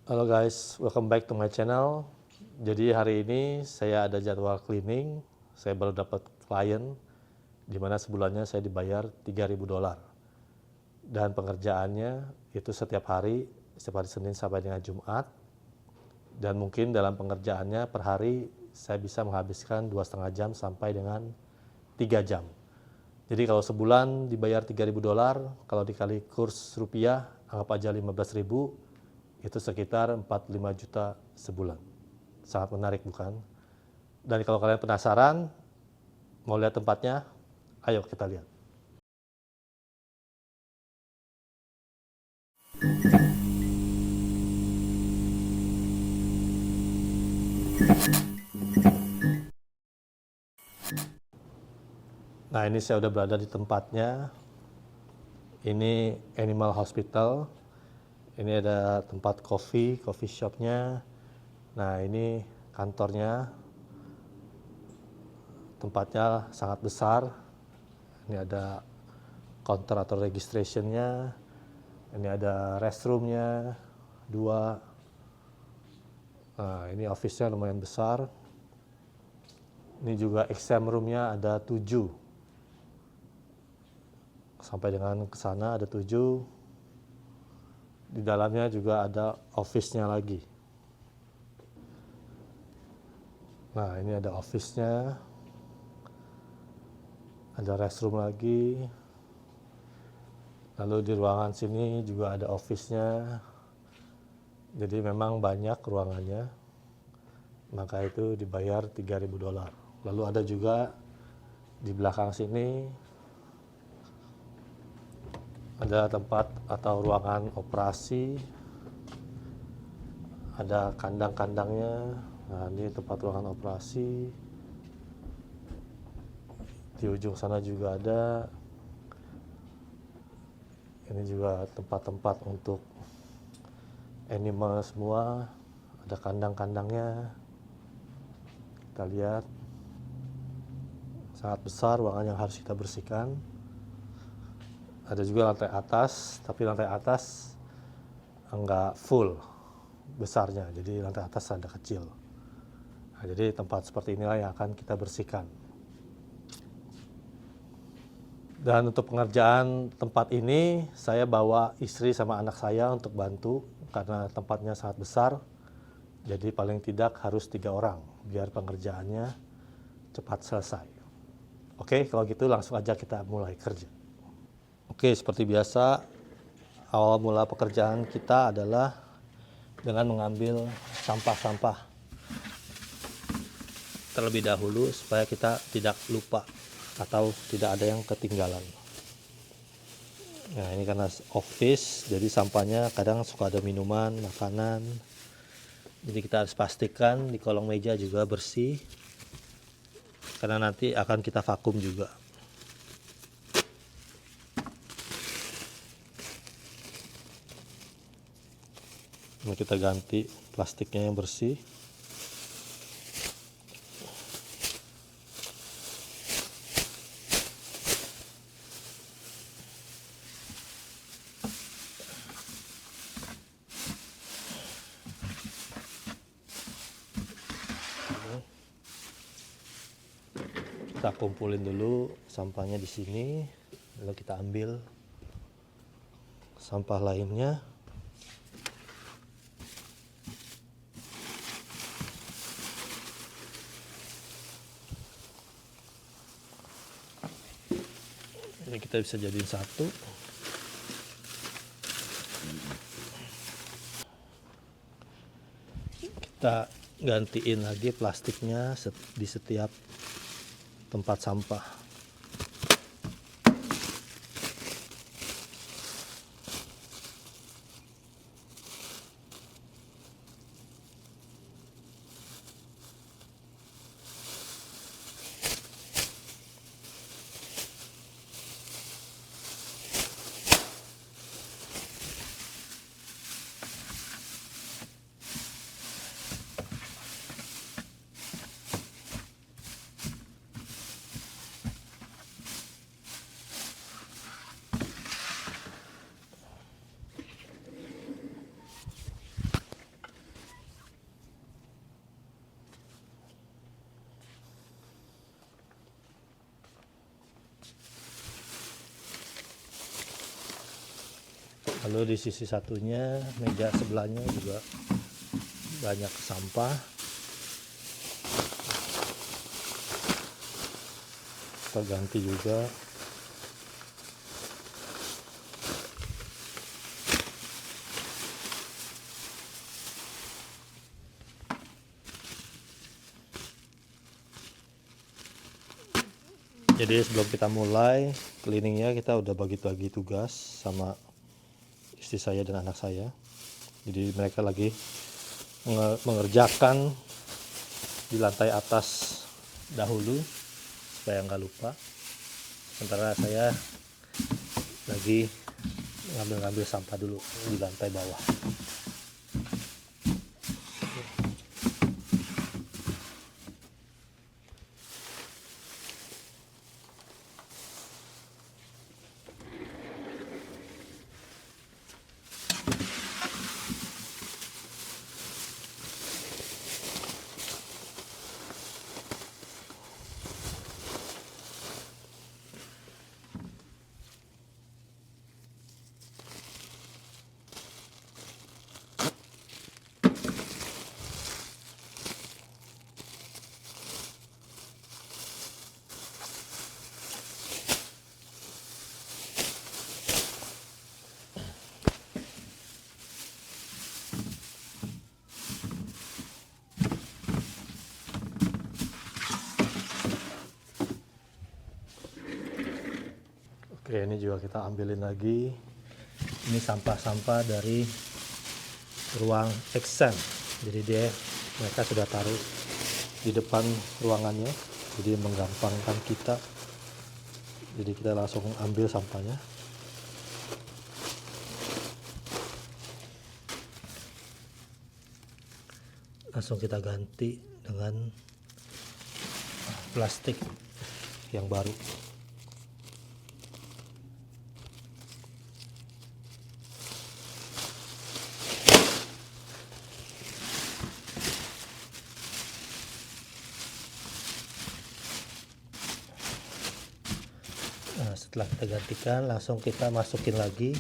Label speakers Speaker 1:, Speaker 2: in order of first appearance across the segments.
Speaker 1: Halo guys, welcome back to my channel. Jadi hari ini saya ada jadwal cleaning. Saya baru dapat klien di mana sebulannya saya dibayar $3.000. Dan pengerjaannya itu setiap hari Senin sampai dengan Jumat. Dan mungkin dalam pengerjaannya per hari saya bisa menghabiskan 2,5 jam sampai dengan 3 jam. Jadi kalau sebulan dibayar $3.000, kalau dikali kurs rupiah anggap aja 15.000, itu sekitar 45 juta sebulan. Sangat menarik bukan? Dan kalau kalian penasaran, mau lihat tempatnya, ayo kita lihat. Nah ini saya udah berada di tempatnya. Ini Animal Hospital. Ini ada tempat coffee shopnya. Nah ini kantornya, tempatnya sangat besar. Ini ada counter atau registrationnya. Ini ada restroomnya 2. Nah ini office-nya lumayan besar. Ini juga exam room-nya ada 7. Sampai dengan ke sana ada 7. Di dalamnya juga ada office-nya lagi. Nah ini ada office-nya, ada restroom lagi. Lalu di ruangan sini juga ada office-nya. Jadi memang banyak ruangannya, maka itu dibayar $3.000. Lalu ada juga di belakang sini ada tempat atau ruangan operasi, ada kandang-kandangnya. Nah ini tempat ruangan operasi. Di ujung sana juga ada. Ini juga tempat-tempat untuk animal semua. Ada kandang-kandangnya. Kita lihat, sangat besar ruangan yang harus kita bersihkan. Ada juga lantai atas, tapi lantai atas enggak full besarnya, jadi lantai atas ada kecil. Nah, jadi tempat seperti inilah yang akan kita bersihkan. Dan untuk pengerjaan tempat ini, saya bawa istri sama anak saya untuk bantu, karena tempatnya sangat besar. Jadi paling tidak harus 3 orang, biar pengerjaannya cepat selesai. Oke, kalau gitu langsung aja kita mulai kerja. Oke, seperti biasa, awal mula pekerjaan kita adalah dengan mengambil sampah-sampah terlebih dahulu supaya kita tidak lupa atau tidak ada yang ketinggalan. Nah ini karena office, jadi sampahnya kadang suka ada minuman, makanan. Jadi kita harus pastikan di kolong meja juga bersih, karena nanti akan kita vakum juga. Ini kita ganti plastiknya yang bersih. Kita kumpulin dulu sampahnya di sini, lalu kita ambil sampah lainnya. Ini kita bisa jadiin satu. Kita gantiin lagi plastiknya di setiap tempat sampah. Lalu di sisi satunya, meja sebelahnya juga banyak sampah. Kita ganti juga. Jadi sebelum kita mulai cleaningnya, kita udah bagi-bagi tugas sama istri saya dan anak saya. Jadi mereka lagi mengerjakan di lantai atas dahulu supaya nggak lupa. Sementara saya lagi ngambil sampah dulu di lantai bawah. Oke, ini juga kita ambilin lagi. Ini sampah-sampah dari ruang exchange. Jadi mereka sudah taruh di depan ruangannya, jadi menggampangkan kita. Jadi kita langsung ambil sampahnya. Langsung kita ganti dengan plastik yang baru. Nah, setelah kita gantikan, langsung kita masukin lagi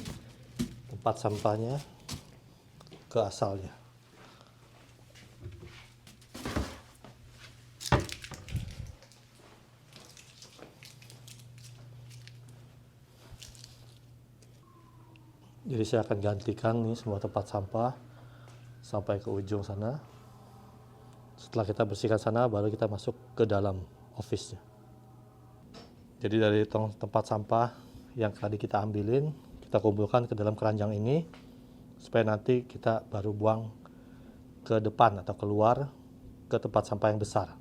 Speaker 1: tempat sampahnya ke asalnya. Jadi saya akan gantikan nih semua tempat sampah sampai ke ujung sana. Setelah kita bersihkan sana, baru kita masuk ke dalam office-nya. Jadi dari tempat sampah yang tadi kita ambilin, kita kumpulkan ke dalam keranjang ini, supaya nanti kita baru buang ke depan atau keluar ke tempat sampah yang besar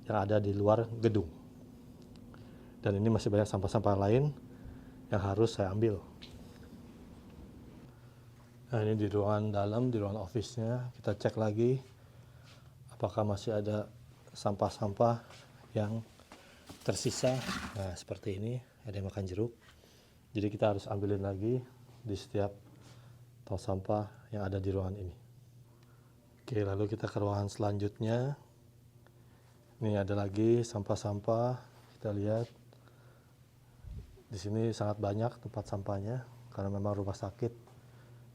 Speaker 1: yang ada di luar gedung. Dan ini masih banyak sampah-sampah lain yang harus saya ambil. Nah, ini di ruangan dalam, di ruangan office-nya, kita cek lagi apakah masih ada sampah-sampah yang tersisa. Nah, seperti ini, ada yang makan jeruk. Jadi kita harus ambilin lagi di setiap tong sampah yang ada di ruangan ini. Oke, lalu kita ke ruangan selanjutnya. Ini ada lagi sampah-sampah. Kita lihat di sini sangat banyak tempat sampahnya karena memang rumah sakit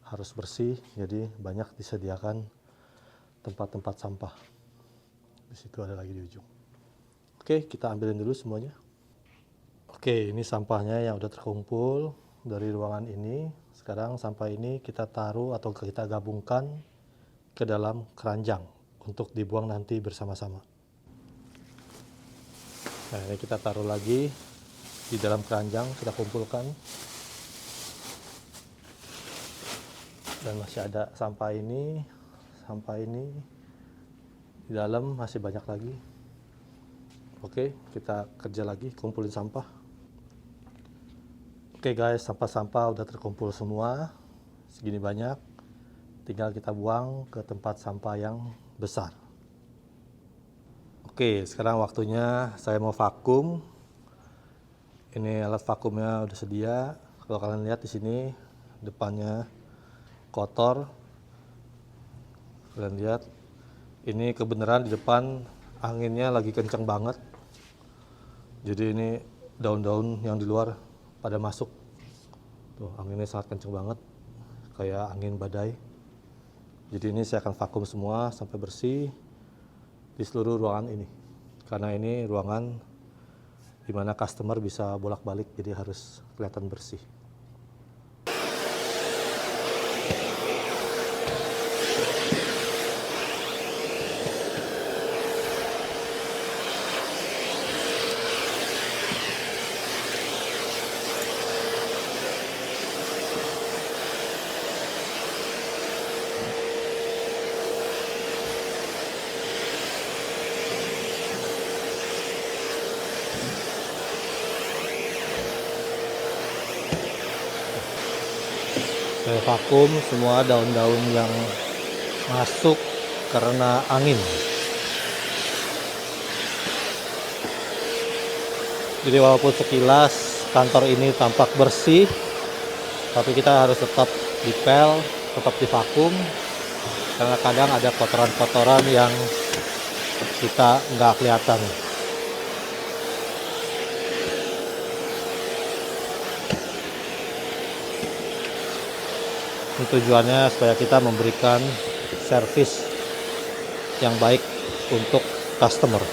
Speaker 1: harus bersih, jadi banyak disediakan tempat-tempat sampah. Di situ ada lagi di ujung. Oke, kita ambilin dulu semuanya. Oke, ini sampahnya yang udah terkumpul dari ruangan ini. Sekarang sampah ini kita taruh atau kita gabungkan ke dalam keranjang untuk dibuang nanti bersama-sama. Nah, ini kita taruh lagi di dalam keranjang, kita kumpulkan. Dan masih ada sampah ini di dalam masih banyak lagi. Oke, kita kerja lagi, kumpulin sampah. Oke guys, sampah-sampah udah terkumpul semua, segini banyak. Tinggal kita buang ke tempat sampah yang besar. Oke, sekarang waktunya saya mau vakum. Ini alat vakumnya udah sedia. Kalau kalian lihat di sini depannya kotor. Kalian lihat, ini kebenaran di depan anginnya lagi kencang banget. Jadi ini daun-daun yang di luar pada masuk. Tuh, anginnya sangat kencang banget. kayak angin badai. Jadi ini saya akan vakum semua sampai bersih di seluruh ruangan ini. Karena ini ruangan di mana customer bisa bolak-balik, jadi harus kelihatan bersih. Saya vakum semua daun-daun yang masuk karena angin. Jadi walaupun sekilas kantor ini tampak bersih, tapi kita harus tetap dipel, tetap divakum, karena kadang ada kotoran-kotoran yang kita nggak kelihatan. Tujuannya supaya kita memberikan servis yang baik untuk customer.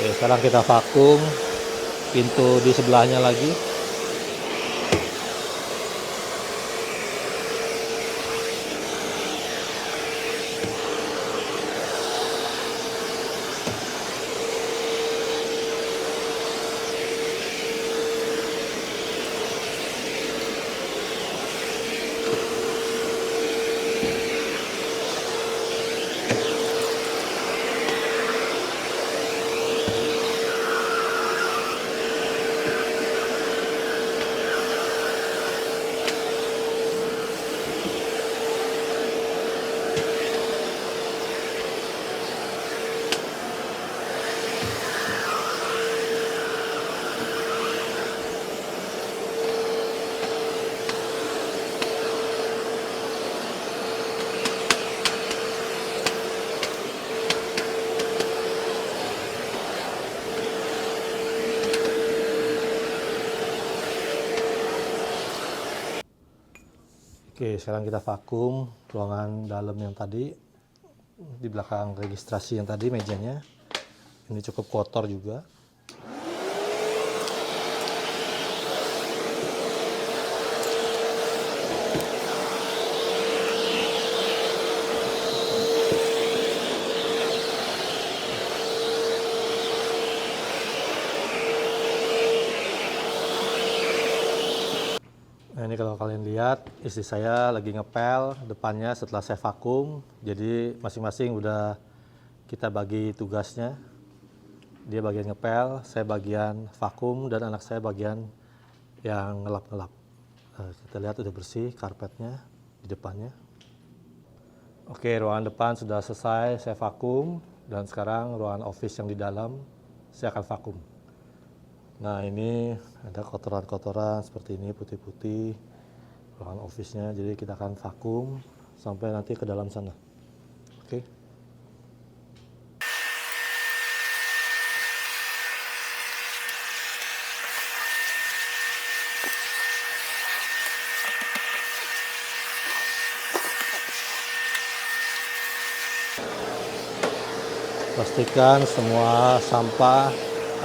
Speaker 1: Oke, sekarang kita vakum pintu di sebelahnya lagi. Oke, sekarang kita vakum ruangan dalam yang tadi, di belakang registrasi yang tadi mejanya. Ini cukup kotor juga. Nah, ini kalau kalian lihat, istri saya lagi ngepel depannya setelah saya vakum. Jadi masing-masing udah kita bagi tugasnya. Dia bagian ngepel, saya bagian vakum, dan anak saya bagian yang ngelap-ngelap. Kita lihat udah bersih karpetnya di depannya. Oke, ruangan depan sudah selesai saya vakum, dan sekarang ruangan office yang di dalam saya akan vakum. Nah, ini ada kotoran-kotoran seperti ini, putih-putih, ruangan office-nya. Jadi kita akan vakum sampai nanti ke dalam sana. Oke. Pastikan semua sampah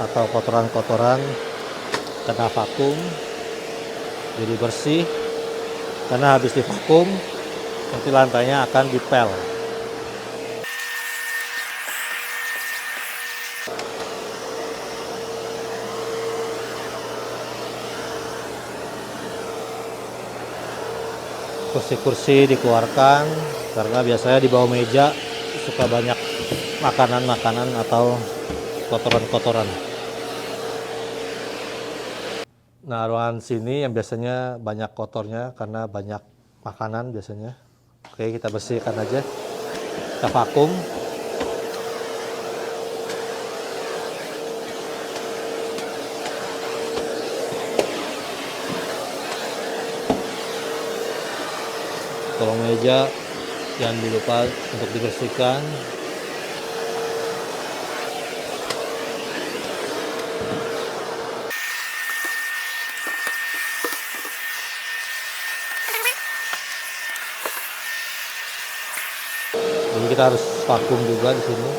Speaker 1: atau kotoran-kotoran kena vakum, jadi bersih. Karena habis divakum, nanti lantainya akan dipel. Kursi-kursi dikeluarkan karena biasanya di bawah meja suka banyak makanan-makanan atau kotoran-kotoran. Nah, ruangan sini yang biasanya banyak kotornya karena banyak makanan biasanya. Oke, kita bersihkan aja. Kita vakum. Kolong meja jangan lupa untuk dibersihkan. Jadi kita harus vakum juga di sini.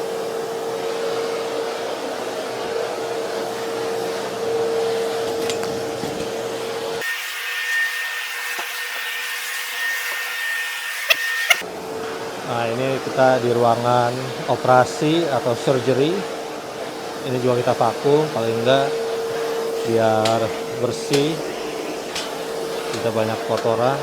Speaker 1: Nah, ini kita di ruangan operasi atau surgery. Ini juga kita vakum, paling enggak biar bersih, tidak banyak kotoran.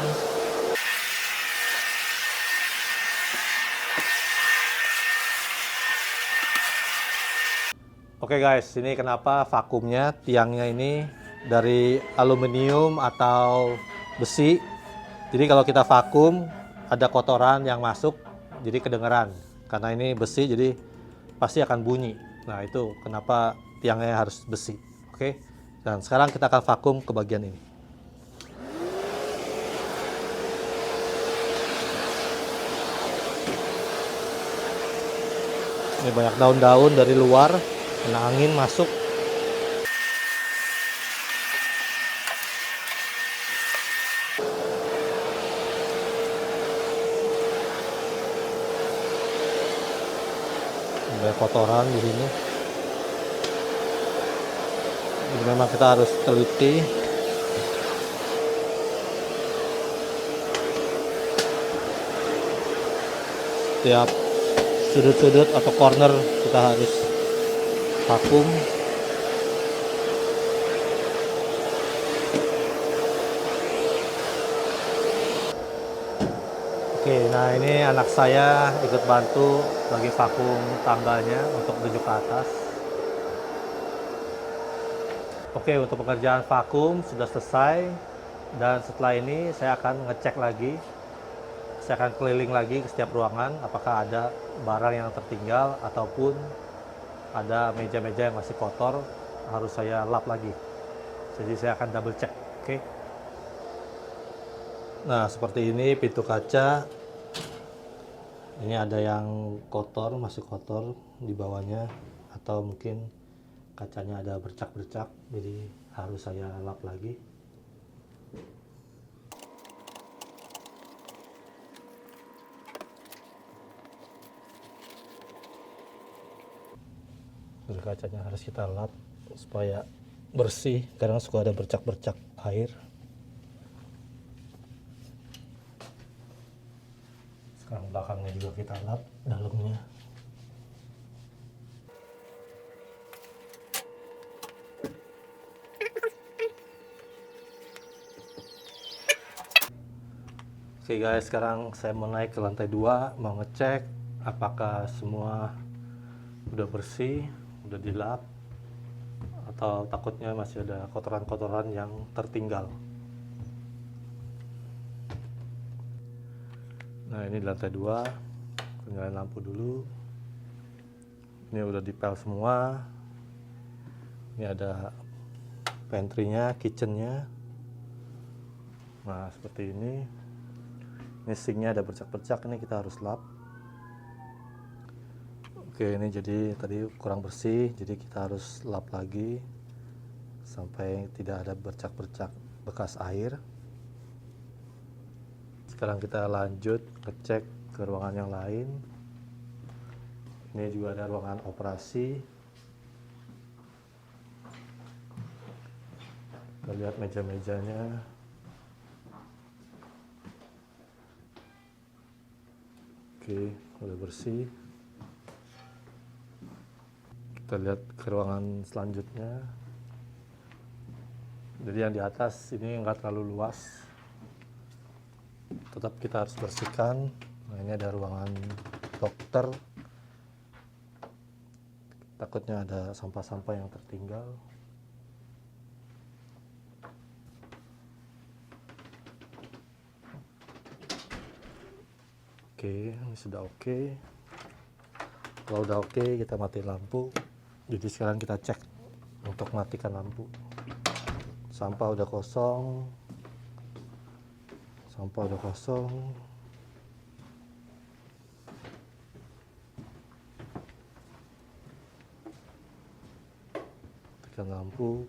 Speaker 1: Oke guys, ini kenapa vakumnya tiangnya ini dari aluminium atau besi. Jadi kalau kita vakum ada kotoran yang masuk, jadi kedengeran. Karena ini besi, jadi pasti akan bunyi. Nah, itu kenapa tiangnya harus besi. Oke. Dan sekarang kita akan vakum ke bagian ini. Ini banyak daun-daun dari luar, kena angin masuk. Ada kotoran di sini. Jadi memang kita harus teliti. Setiap sudut-sudut atau corner kita harus vakum. Oke, nah ini anak saya ikut bantu lagi vakum tangganya untuk menuju ke atas. Oke, untuk pekerjaan vakum sudah selesai, dan setelah ini saya akan ngecek lagi. Saya akan keliling lagi ke setiap ruangan, apakah ada barang yang tertinggal ataupun ada meja-meja yang masih kotor, harus saya lap lagi. Jadi saya akan double check. Oke. Nah, seperti ini pintu kaca. Ini ada yang kotor, masih kotor di bawahnya, atau mungkin kacanya ada bercak-bercak, jadi harus saya lap lagi. Jadi kacanya harus kita lap supaya bersih, karena suka ada bercak-bercak air. Sekarang belakangnya juga kita lap dalamnya. Oke guys, sekarang saya mau naik ke lantai 2, mau ngecek apakah semua udah bersih, udah dilap, atau takutnya masih ada kotoran-kotoran yang tertinggal. Nah, ini di lantai 2, nyalain lampu dulu. Ini udah dipel semua. Ini ada pantry-nya, kitchen-nya. Nah, seperti ini. Ini sink-nya ada bercak-bercak, ini kita harus lap. Oke, ini jadi tadi kurang bersih, jadi kita harus lap lagi sampai tidak ada bercak-bercak bekas air. Sekarang kita lanjut ngecek ke ruangan yang lain. Ini juga ada ruangan operasi. Kita lihat meja-mejanya. Oke, udah bersih. Kita lihat ke ruangan selanjutnya. Jadi yang di atas ini enggak terlalu luas. Tetap kita harus bersihkan. Nah, ini ada ruangan dokter. Takutnya ada sampah-sampah yang tertinggal. Oke, ini sudah oke. Kalau udah oke, kita matiin lampu. Jadi sekarang kita cek untuk matikan lampu. Sampah udah kosong. Sampah udah kosong. Matikan lampu.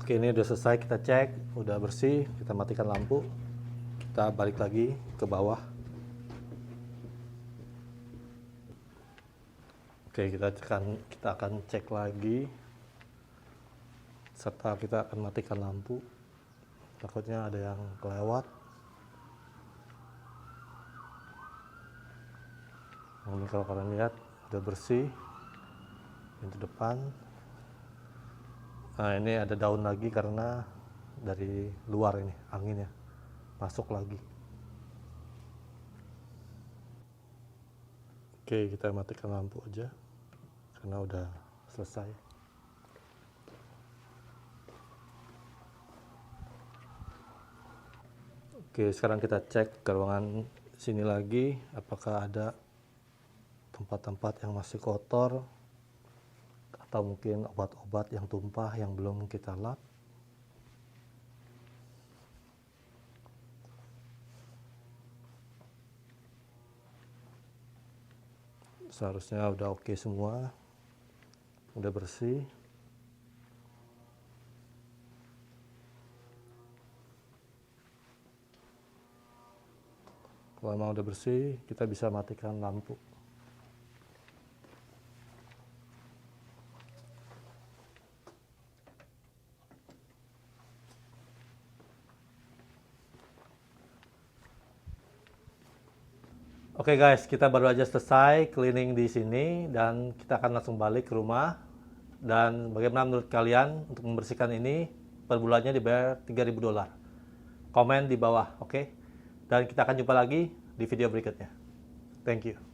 Speaker 1: Oke, ini udah selesai, kita cek, udah bersih, kita matikan lampu. Kita balik lagi ke bawah. Oke, kita akan cek lagi. Serta kita akan matikan lampu. Takutnya ada yang kelewat. Ini kalau kalian lihat udah bersih. Pintu depan. Nah, ini ada daun lagi karena dari luar ini anginnya masuk lagi. Oke, kita matikan lampu aja karena udah selesai. Oke, sekarang kita cek ke ruangan sini lagi apakah ada tempat-tempat yang masih kotor atau mungkin obat-obat yang tumpah yang belum kita lap. Seharusnya udah oke semua, udah bersih. Kalau memang udah bersih, kita bisa matikan lampu. Oke guys, kita baru aja selesai cleaning di sini dan kita akan langsung balik ke rumah. Dan bagaimana menurut kalian untuk membersihkan ini? Per bulannya dibayar $3.000. Komen di bawah, oke? Dan kita akan jumpa lagi di video berikutnya. Thank you.